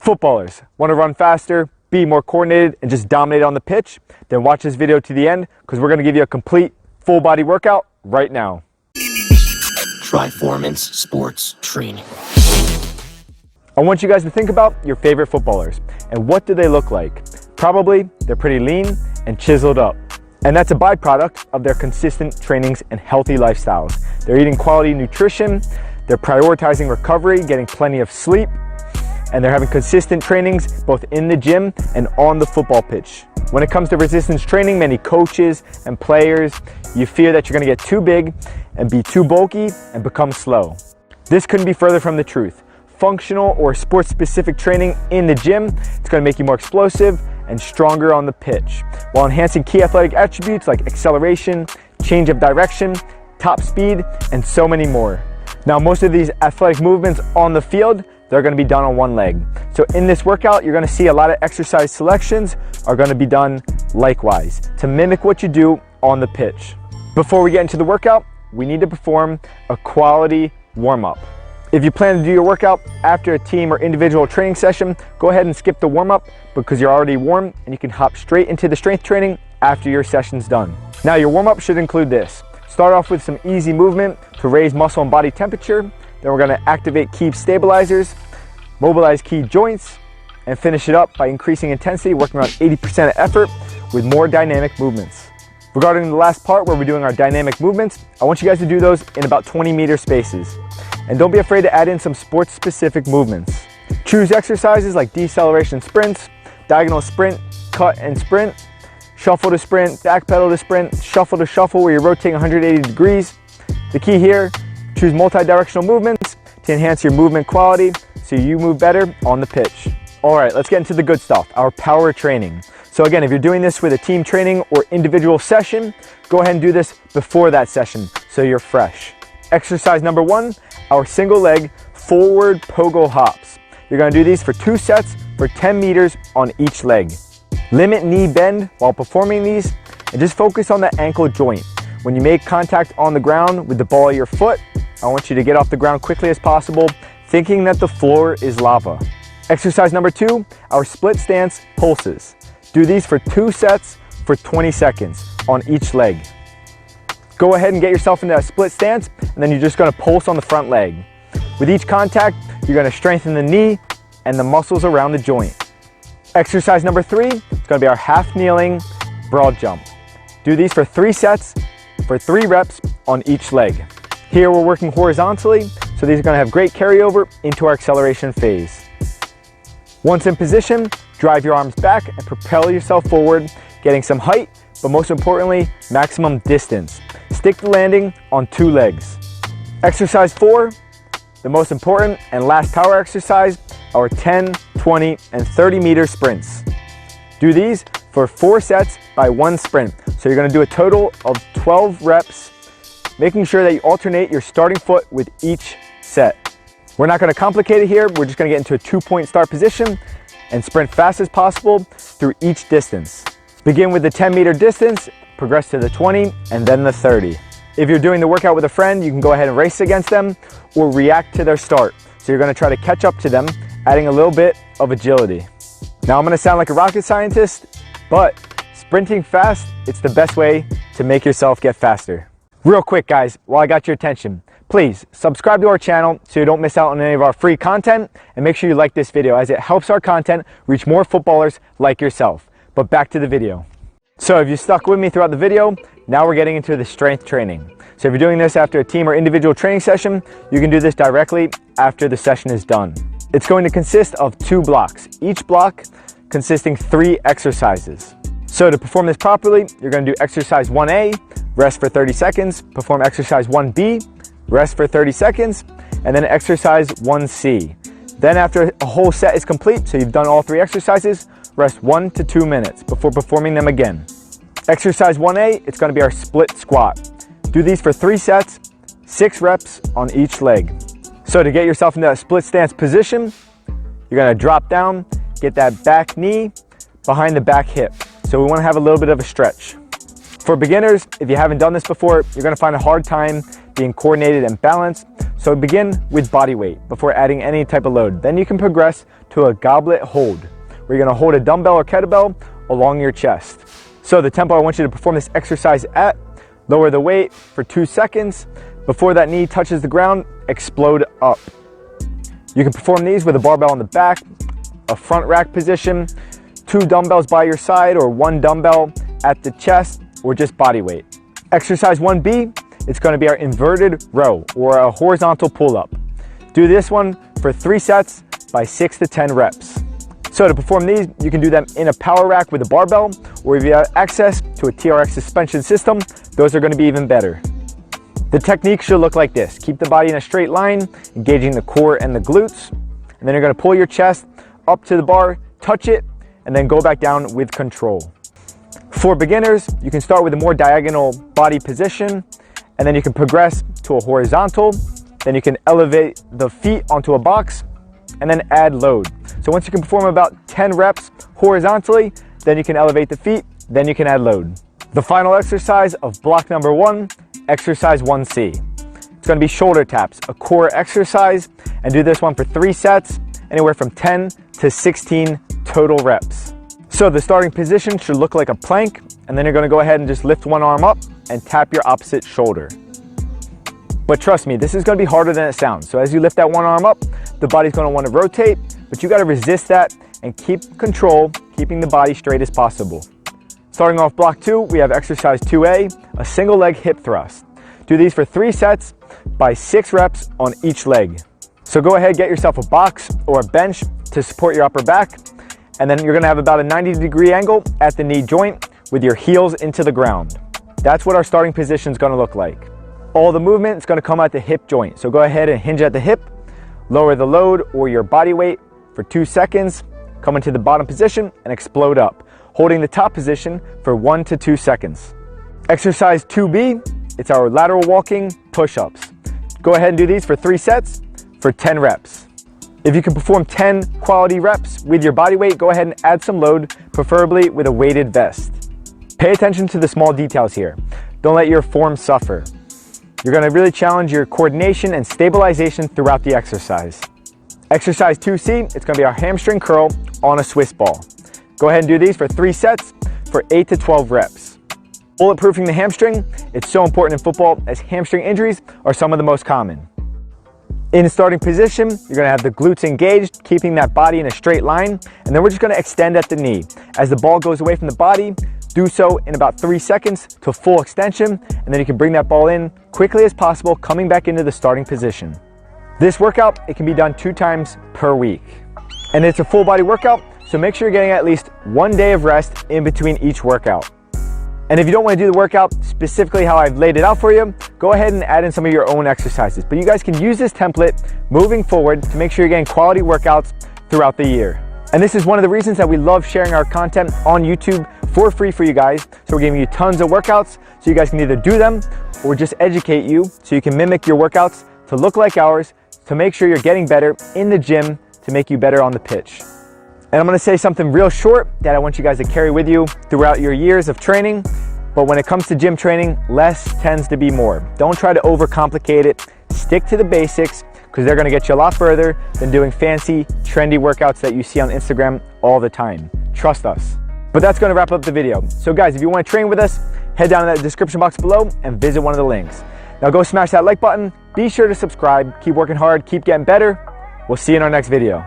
Footballers, want to run faster, be more coordinated, and just dominate on the pitch? Then watch this video to the end because we're going to give you a complete full body workout right now. Triformance Sports Training. I want you guys to think about your favorite footballers and what do they look like? Probably they're pretty lean and chiseled up. And that's a byproduct of their consistent trainings and healthy lifestyles. They're eating quality nutrition, they're prioritizing recovery, getting plenty of sleep, and they're having consistent trainings both in the gym and on the football pitch. When it comes to resistance training, many coaches and players, you fear that you're gonna get too big and be too bulky and become slow. This couldn't be further from the truth. Functional or sports-specific training in the gym, it's gonna make you more explosive and stronger on the pitch, while enhancing key athletic attributes like acceleration, change of direction, top speed, and so many more. Now, most of these athletic movements on the field, they're gonna be done on one leg. So in this workout, you're gonna see a lot of exercise selections are gonna be done likewise to mimic what you do on the pitch. Before we get into the workout, we need to perform a quality warm-up. If you plan to do your workout after a team or individual training session, go ahead and skip the warm-up because you're already warm and you can hop straight into the strength training after your session's done. Now, your warm-up should include this. Start off with some easy movement to raise muscle and body temperature. Then we're gonna activate key stabilizers, mobilize key joints, and finish it up by increasing intensity, working around 80% of effort with more dynamic movements. Regarding the last part where we're doing our dynamic movements, I want you guys to do those in about 20-meter spaces. And don't be afraid to add in some sports-specific movements. Choose exercises like deceleration sprints, diagonal sprint, cut and sprint, shuffle to sprint, back pedal to sprint, shuffle to shuffle where you're rotating 180 degrees. The key here, choose multi-directional movements to enhance your movement quality so you move better on the pitch. All right, let's get into the good stuff, our power training. So again, if you're doing this with a team training or individual session, go ahead and do this before that session so you're fresh. Exercise number 1, our single leg forward pogo hops. You're gonna do these for 2 sets for 10 meters on each leg. Limit knee bend while performing these and just focus on the ankle joint. When you make contact on the ground with the ball of your foot, I want you to get off the ground quickly as possible, thinking that the floor is lava. Exercise number 2, our split stance pulses. Do these for 2 sets for 20 seconds on each leg. Go ahead and get yourself into that split stance, and then you're just gonna pulse on the front leg. With each contact, you're gonna strengthen the knee and the muscles around the joint. Exercise number 3, it's gonna be our half kneeling broad jump. Do these for 3 sets for 3 reps on each leg. Here we're working horizontally, so these are gonna have great carryover into our acceleration phase. Once in position, drive your arms back and propel yourself forward, getting some height, but most importantly, maximum distance. Stick the landing on 2 legs. Exercise 4, the most important and last power exercise, our 10, 20, and 30-meter sprints. Do these for 4 sets by 1 sprint. So you're gonna do a total of 12 reps, making sure that you alternate your starting foot with each set. We're not gonna complicate it here. We're just gonna get into a 2-point start position and sprint fast as possible through each distance. Begin with the 10-meter distance, progress to the 20, and then the 30. If you're doing the workout with a friend, you can go ahead and race against them or react to their start. So you're gonna try to catch up to them, adding a little bit of agility. Now I'm gonna sound like a rocket scientist, but sprinting fast, it's the best way to make yourself get faster. Real quick guys, while I got your attention, please subscribe to our channel so you don't miss out on any of our free content, and make sure you like this video as it helps our content reach more footballers like yourself. But back to the video. So if you stuck with me throughout the video, now we're getting into the strength training. So if you're doing this after a team or individual training session, you can do this directly after the session is done. It's going to consist of 2 blocks, each block consisting 3 exercises. So to perform this properly, you're going to do exercise 1A, rest for 30 seconds, perform exercise 1B, rest for 30 seconds, and then exercise 1C. Then after a whole set is complete, so you've done all 3 exercises, rest 1 to 2 minutes before performing them again. Exercise 1A, it's gonna be our split squat. Do these for 3 sets, 6 reps on each leg. So to get yourself into that split stance position, you're gonna drop down, get that back knee behind the back hip. So we wanna have a little bit of a stretch. For beginners, if you haven't done this before, you're gonna find a hard time being coordinated and balanced. So begin with body weight before adding any type of load. Then you can progress to a goblet hold, where you're gonna hold a dumbbell or kettlebell along your chest. So the tempo I want you to perform this exercise at, lower the weight for 2 seconds. Before that knee touches the ground, explode up. You can perform these with a barbell on the back, a front rack position, 2 dumbbells by your side, or 1 dumbbell at the chest, or just body weight. Exercise 1B, it's gonna be our inverted row, or a horizontal pull-up. Do this one for 3 sets by 6 to 10 reps. So to perform these, you can do them in a power rack with a barbell, or if you have access to a TRX suspension system, those are gonna be even better. The technique should look like this. Keep the body in a straight line, engaging the core and the glutes, and then you're gonna pull your chest up to the bar, touch it, and then go back down with control. For beginners, you can start with a more diagonal body position, and then you can progress to a horizontal, then you can elevate the feet onto a box, and then add load. So once you can perform about 10 reps horizontally, then you can elevate the feet, then you can add load. The final exercise of block number 1, exercise 1C. It's gonna be shoulder taps, a core exercise, and do this one for 3 sets, anywhere from 10 to 16 total reps. So the starting position should look like a plank, and then you're gonna go ahead and just lift one arm up and tap your opposite shoulder. But trust me, this is gonna be harder than it sounds. So as you lift that one arm up, the body's gonna wanna rotate, but you gotta resist that and keep control, keeping the body straight as possible. Starting off block 2, we have exercise 2A, a single leg hip thrust. Do these for 3 sets by 6 reps on each leg. So go ahead, get yourself a box or a bench to support your upper back, and then you're gonna have about a 90-degree angle at the knee joint with your heels into the ground. That's what our starting position is gonna look like. All the movement is gonna come at the hip joint. So go ahead and hinge at the hip, lower the load or your body weight for 2 seconds, come into the bottom position and explode up, holding the top position for 1 to 2 seconds. Exercise 2B, it's our lateral walking push-ups. Go ahead and do these for 3 sets for 10 reps. If you can perform 10 quality reps with your body weight, go ahead and add some load, preferably with a weighted vest. Pay attention to the small details here. Don't let your form suffer. You're gonna really challenge your coordination and stabilization throughout the exercise. Exercise 2C, it's gonna be our hamstring curl on a Swiss ball. Go ahead and do these for 3 sets for 8 to 12 reps. Bulletproofing the hamstring, it's so important in football as hamstring injuries are some of the most common. In starting position, you're gonna have the glutes engaged, keeping that body in a straight line, and then we're just gonna extend at the knee. As the ball goes away from the body, do so in about 3 seconds to full extension, and then you can bring that ball in quickly as possible, coming back into the starting position. This workout, it can be done 2 times per week. And it's a full body workout, so make sure you're getting at least 1 day of rest in between each workout. And if you don't want to do the workout specifically how I've laid it out for you, go ahead and add in some of your own exercises. But you guys can use this template moving forward to make sure you're getting quality workouts throughout the year. And this is one of the reasons that we love sharing our content on YouTube for free for you guys. So we're giving you tons of workouts so you guys can either do them or just educate you so you can mimic your workouts to look like ours, to make sure you're getting better in the gym to make you better on the pitch. And I'm gonna say something real short that I want you guys to carry with you throughout your years of training. But when it comes to gym training, less tends to be more. Don't try to overcomplicate it. Stick to the basics because they're gonna get you a lot further than doing fancy, trendy workouts that you see on Instagram all the time. Trust us. But that's gonna wrap up the video. So guys, if you wanna train with us, head down in that description box below and visit one of the links. Now go smash that like button. Be sure to subscribe. Keep working hard. Keep getting better. We'll see you in our next video.